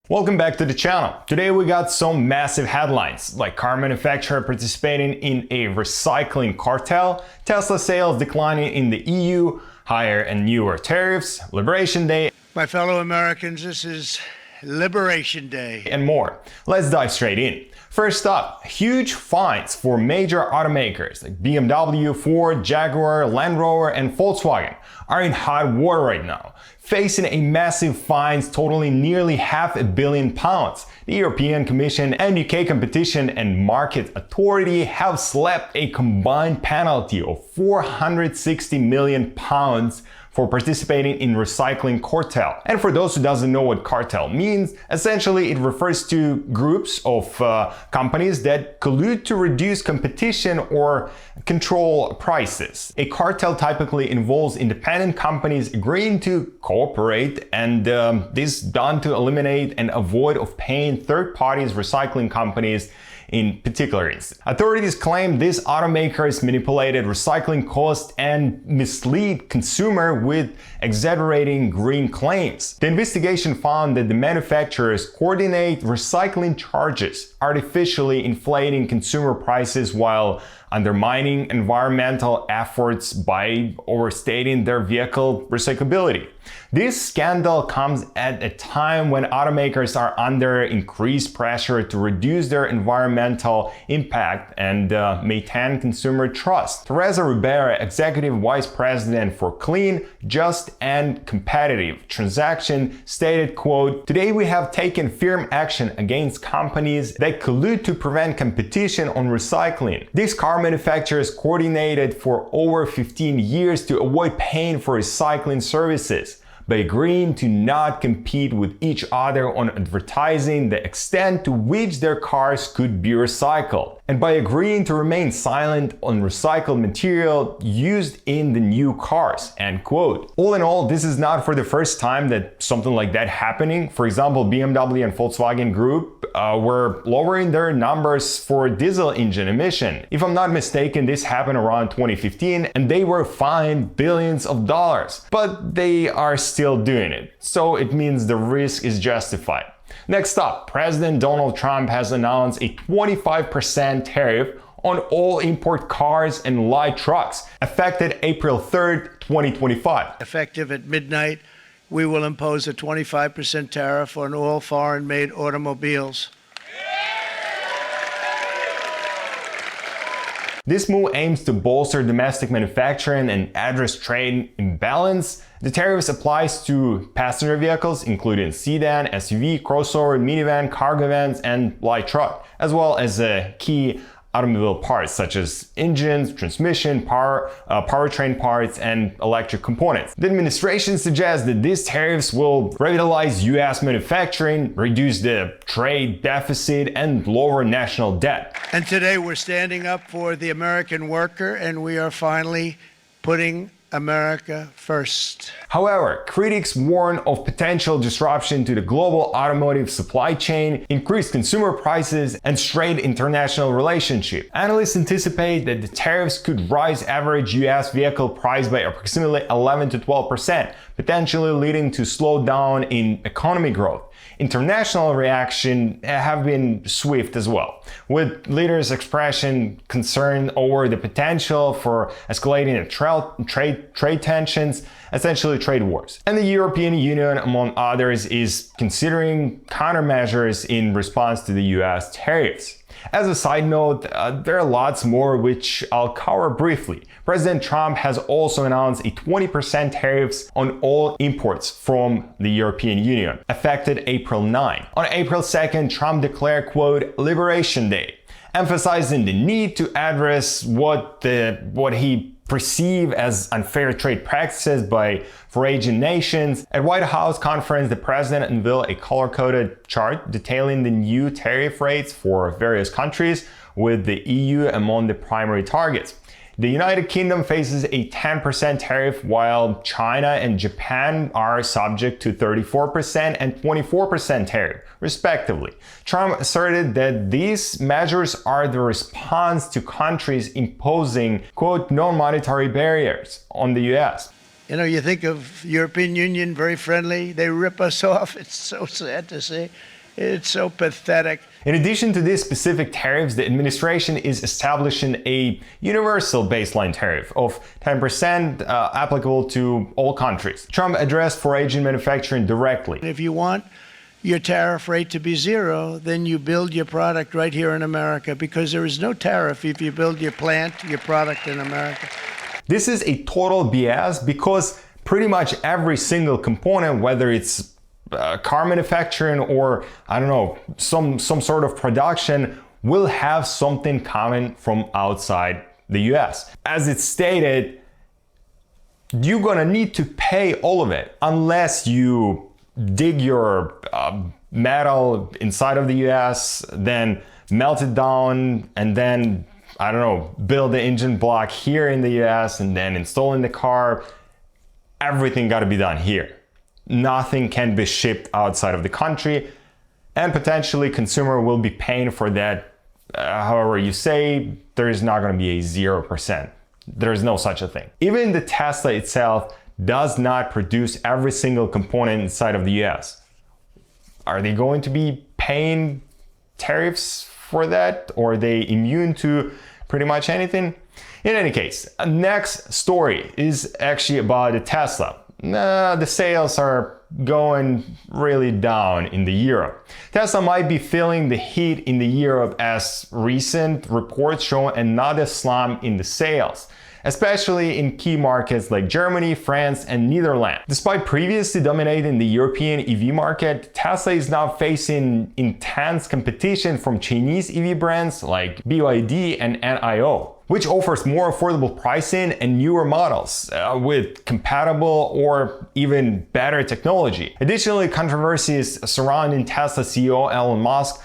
Welcome back to the channel. Today we got some massive headlines, like car manufacturer participating in a recycling cartel, Tesla sales declining in the EU, higher and newer tariffs, Liberation Day. My fellow Americans, this is Liberation Day. And more. Let's dive straight in. First up, huge fines for major automakers like BMW, Ford, Jaguar, Land Rover, and Volkswagen are in hot water right now, facing a massive fines totaling nearly £500 million. The European Commission and UK Competition and Market Authority have slapped a combined penalty of £460 million for participating in recycling cartel. And for those who doesn't know what cartel means, essentially it refers to groups of companies that collude to reduce competition or control prices. A cartel typically involves independent companies agreeing to cooperate, and this done to eliminate and avoid of paying third parties recycling companies in particular instance. Authorities claim these automakers manipulated recycling costs and mislead consumer with exaggerating green claims. The investigation found that the manufacturers coordinate recycling charges, artificially inflating consumer prices while undermining environmental efforts by overstating their vehicle recyclability. This scandal comes at a time when automakers are under increased pressure to reduce their environmental impact and maintain consumer trust. Teresa Ribera, Executive Vice President for Clean, Just and Competitive Transaction, stated, quote, "Today we have taken firm action against companies that collude to prevent competition on recycling. These car manufacturers coordinated for over 15 years to avoid paying for recycling services by agreeing to not compete with each other on advertising the extent to which their cars could be recycled, and by agreeing to remain silent on recycled material used in the new cars," end quote. All in all, this is not for the first time that something like that happening. For example, BMW and Volkswagen Group were lowering their numbers for diesel engine emission. If I'm not mistaken, this happened around 2015 and they were fined billions of dollars, but they are still doing it. So it means the risk is justified. Next up, President Donald Trump has announced a 25% tariff on all import cars and light trucks, effective April 3rd, 2025. Effective at midnight, we will impose a 25% tariff on all foreign-made automobiles. This move aims to bolster domestic manufacturing and address trade imbalance. The tariffs applies to passenger vehicles, including sedan, SUV, crossover, minivan, cargo vans, and light truck, as well as key automobile parts such as engines, transmission, powertrain parts, and electric components. The administration suggests that these tariffs will revitalize US manufacturing, reduce the trade deficit, and lower national debt. And today we're standing up for the American worker, and we are finally putting America first. However, critics warn of potential disruption to the global automotive supply chain, increased consumer prices, and strained international relationships. Analysts anticipate that the tariffs could rise average US vehicle price by approximately 11 to 12%, potentially leading to slowdown in economic growth. International reaction have been swift as well, with leaders expressing concern over the potential for escalating trade tensions, essentially trade wars. And the European Union, among others, is considering countermeasures in response to the US tariffs. As a side note, there are lots more which I'll cover briefly. President Trump has also announced a 20% tariffs on all imports from the European Union, effective April 9. On April 2nd, Trump declared, quote, "Liberation Day," emphasizing the need to address what he perceived as unfair trade practices by foreign nations. At White House conference, the president unveiled a color-coded chart detailing the new tariff rates for various countries, with the EU among the primary targets. The United Kingdom faces a 10% tariff, while China and Japan are subject to 34% and 24% tariff, respectively. Trump asserted that these measures are the response to countries imposing, quote, non-monetary barriers on the US. You know, you think of European Union, very friendly. They rip us off. It's so sad to see. It's so pathetic. In addition to these specific tariffs, the administration is establishing a universal baseline tariff of 10% applicable to all countries. Trump addressed for Asian manufacturing directly. If you want your tariff rate to be zero, then you build your product right here in America, because there is no tariff if you build your plant, your product in America. This is a total BS, because pretty much every single component, whether it's car manufacturing or, I don't know, some sort of production, will have something coming from outside the US. As it's stated, you're gonna need to pay all of it unless you dig your metal inside of the US, then melt it down, and then, I don't know, build the engine block here in the US and then install in the car. Everything got to be done here. Nothing can be shipped outside of the country, and potentially consumer will be paying for that. However you say, there is not going to be a 0%. There is no such a thing. Even the Tesla itself does not produce every single component inside of the US. Are they going to be paying tariffs for that? Or are they immune to pretty much anything? In any case, next story is actually about the Tesla. The sales are going really down in the Europe. Tesla might be feeling the heat in the Europe, as recent reports show another slump in the sales, especially in key markets like Germany, France, and Netherlands. Despite previously dominating the European EV market, Tesla is now facing intense competition from Chinese EV brands like BYD and NIO, which offers more affordable pricing and newer models with compatible or even better technology. Additionally, controversies surrounding Tesla CEO Elon Musk,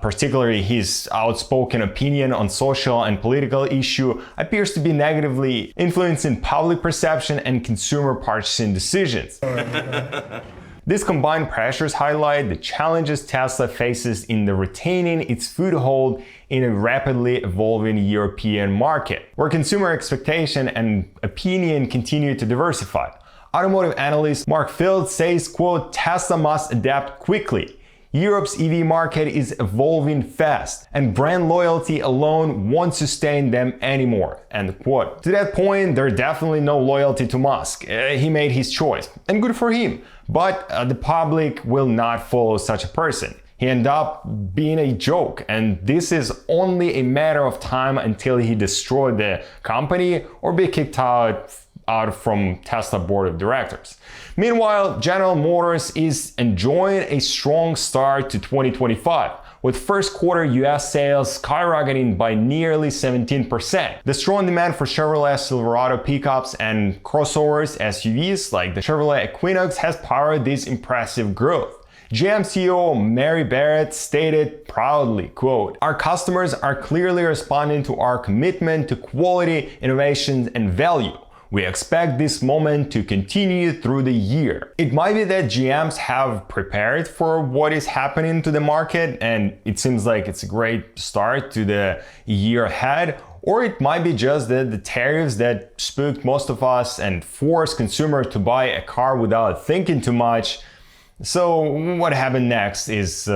particularly his outspoken opinion on social and political issue, appears to be negatively influencing public perception and consumer purchasing decisions. These combined pressures highlight the challenges Tesla faces in retaining its foothold in a rapidly evolving European market, where consumer expectation and opinion continue to diversify. Automotive analyst Mark Field says, quote, "Tesla must adapt quickly. Europe's EV market is evolving fast, and brand loyalty alone won't sustain them anymore," end quote. To that point, there's definitely no loyalty to Musk. He made his choice, and good for him. But the public will not follow such a person. He ended up being a joke, and this is only a matter of time until he destroyed the company or be kicked out from Tesla board of directors. Meanwhile, General Motors is enjoying a strong start to 2025, with first quarter US sales skyrocketing by nearly 17%. The strong demand for Chevrolet Silverado pickups and crossovers SUVs like the Chevrolet Equinox has powered this impressive growth. GM CEO Mary Barrett stated proudly, quote, "Our customers are clearly responding to our commitment to quality, innovation, and value. We expect this moment to continue through the year." It might be that GMs have prepared for what is happening to the market, and it seems like it's a great start to the year ahead. Or it might be just that the tariffs that spooked most of us and forced consumers to buy a car without thinking too much. So what happened next is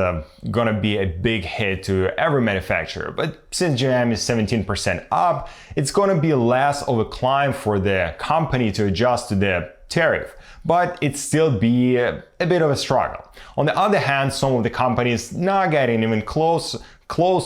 gonna be a big hit to every manufacturer, but since GM is 17% up, it's gonna be less of a climb for the company to adjust to the tariff, but it still be a bit of a struggle. On the other hand, some of the companies not getting even close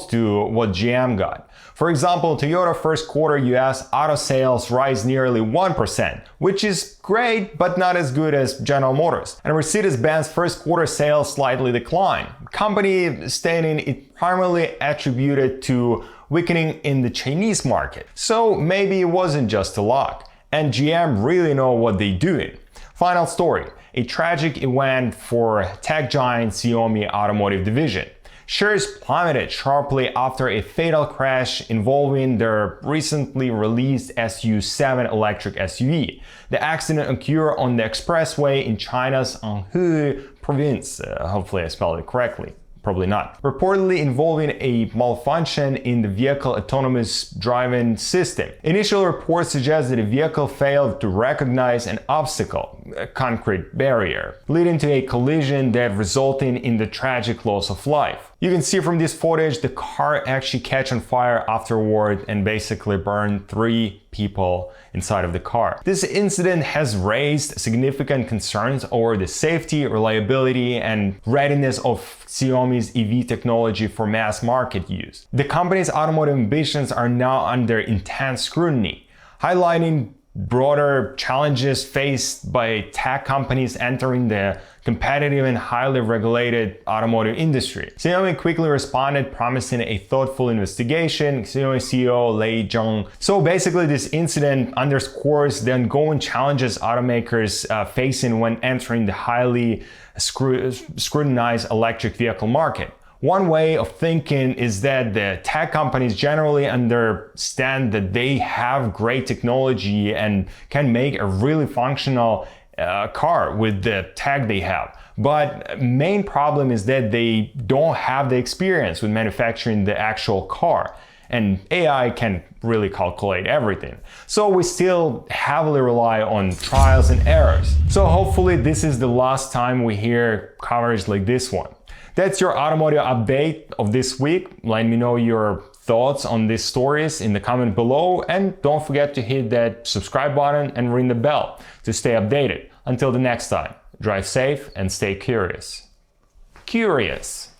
to what GM got. For example, Toyota first quarter US auto sales rise nearly 1%, which is great, but not as good as General Motors. And Mercedes-Benz first quarter sales slightly declined. Company stating it primarily attributed to weakening in the Chinese market. So maybe it wasn't just a luck, and GM really know what they're doing. Final story, a tragic event for tech giant Xiaomi automotive division. Shares plummeted sharply after a fatal crash involving their recently released SU7 electric SUV. The accident occurred on the expressway in China's Anhui province. Hopefully I spelled it correctly. Probably not. Reportedly involving a malfunction in the vehicle autonomous driving system. Initial reports suggest that the vehicle failed to recognize an obstacle, a concrete barrier, leading to a collision that resulted in the tragic loss of life. You can see from this footage the car actually catch on fire afterward and basically burned 3 people inside of the car. This incident has raised significant concerns over the safety, reliability, and readiness of Xiaomi's EV technology for mass market use. The company's automotive ambitions are now under intense scrutiny, highlighting broader challenges faced by tech companies entering the competitive and highly regulated automotive industry. Xiaomi quickly responded, promising a thoughtful investigation. Xiaomi CEO Lei Zheng. So basically, this incident underscores the ongoing challenges automakers facing when entering the highly scrutinized electric vehicle market. One way of thinking is that the tech companies generally understand that they have great technology and can make a really functional car with the tech they have. But main problem is that they don't have the experience with manufacturing the actual car. And AI can really calculate everything. So we still heavily rely on trials and errors. So hopefully this is the last time we hear coverage like this one. That's your automotive update of this week. Let me know your thoughts on these stories in the comment below, and don't forget to hit that subscribe button and ring the bell to stay updated. Until the next time, drive safe and stay curious. Curious.